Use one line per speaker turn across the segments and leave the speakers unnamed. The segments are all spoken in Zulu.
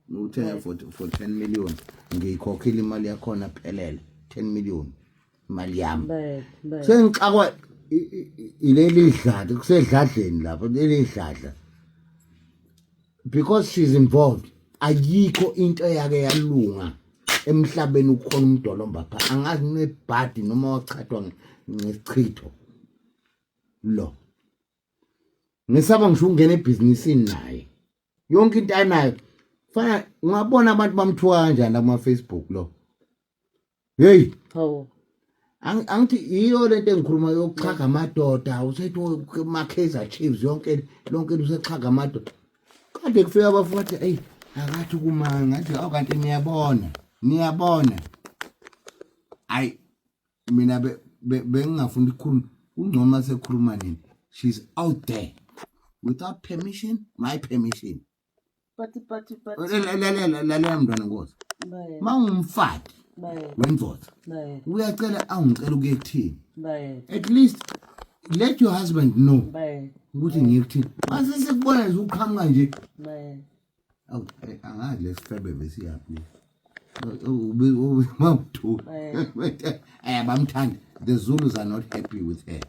uthenga for 10 million ngiyikhokhile imali yakhona phelele 10 million imali yami sengixakwa ileli dladla kusedladleni lapha leli dladla because she's involved ayikho into yake yalunga emhlabeni ukhona umdolomba pha angazi nebhadi noma wachathwa ngesichitho lo ngisaba ngisho ungena ebusinessini naye yonke into anayo fana ungabona abantu bamthuka kanjani kuma Facebook lo hey angithi iyo lento engikhuluma yokuchaga amadoda usethi Kaizer Chiefs yonke lonke usechaga amadoda kade kufika abafuthi athi hey akathi kuma ngathi awukanti niyabona ay mina bengingafunda ukukhuluma ungcoma sekhuluma nini she's out there without permission my permission but la mntwana ngozi mawumfati wendvodza uyacela angicela ukuyekuthini at least let your husband know ukuthi ngiyekuthini mase sekubona nje uqhamuka nje angazi lesifebe besiyaphi mawuthu bamthanda the Zulus are not happy with her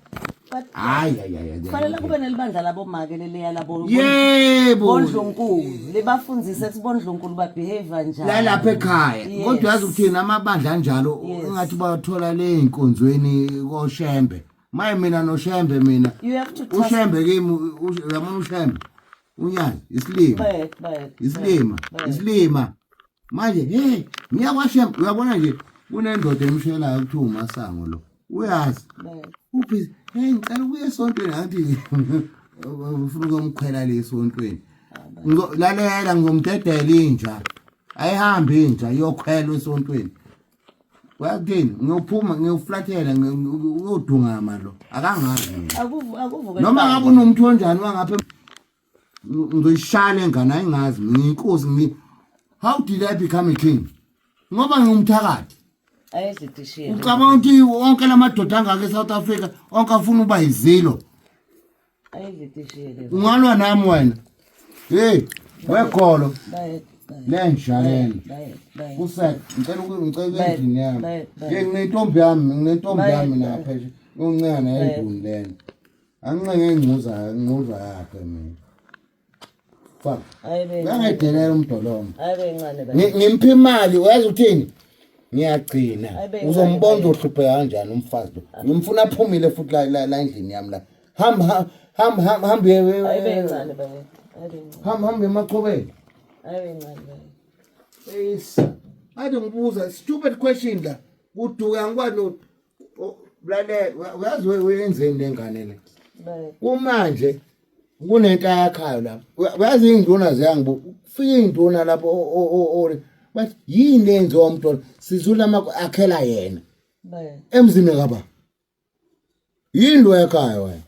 kufanele kube nelibandla labo make leleya labo
yebo
bondlunkulu libafundzise sibondlunkulu ba behavior njalo
lapha ekhaya kodwa yazi ukuthina amabandla kanjalo engathi bathola le inkonzweni koShembe maye mina noShembe mina uShembe kimi uyabona uShembe unyazi isilima manje hey ngiyakwashembe uyabona nje kunendoda emshelayo kuthiwa uMasango lo uyazi ubhizi hey ngicela ukuye esontweni ngathi ufuna ukumkhwela le esontweni lalela ngomdedela inja ayihambi inja iyokhwela esontweni wakuthini ngiyophuma ngiyoflathela uyodungama lo akangazi
akuvuka
noma ngabe unomuntu onjani wangapha ngizoyishaya engane ayingazi ngiyinkosi how did I become a king ngoba ngumthakathi
ayezidishiyela
ucabanga ukuthi wonke lamadoda angaka eSouth Africa onke afuna uba izilo
ayezidishiyela
ungalwa nami wena hey wekholo lenjalelo uset ngicela endini yami nginentombi yami lapha uncane enduni lena anqenge ingcuza yakhe mina fuck ngangedelela umdolomo ngimpa imali wazi uthini ngiyagcina uzombona uhluphe kanjani umfazi lo ngimfuna aphumile futhi la endlini yami la hamba
ayibencane baye
hamba emachobeni yes ade ngibuza stupid question la kuduka ngikwani lale uyazi wenzeni lengane le kumanje kunento yakhayo lapho uyazi induna ziyangibu ufika induna lapho but yini lenzo umntwana sizula akhela yena emzini kaba yini ekhaya wena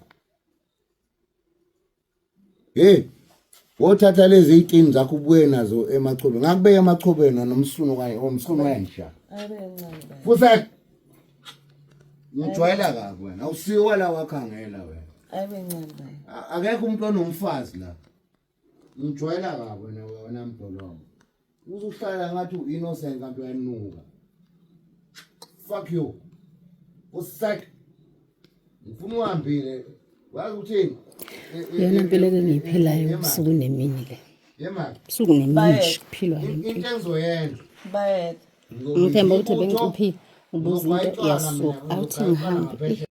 wothatha lezi iqini zakho ubuye nazo emachobeni ngakubeka emachobeni nomsunu kanye omsunu wensha futhi ngijwayela kabi wena awusiwa la wakhangela wena
ayibencane
akekho umuntu onomfazi la ngijwayela kabi wena mdolomo uzuhlala ngathi uinnocent kanti uyanuka fuck you usack ngifuna uhambile wazi uthini
yona impilo ke ngiyiphilayo usuku nemini le usuku nemini kuphilwa
into engizoyenza
bayetha
ngithemba ukuthi bengicuphile ubuza into yasuka awuthi ngihambe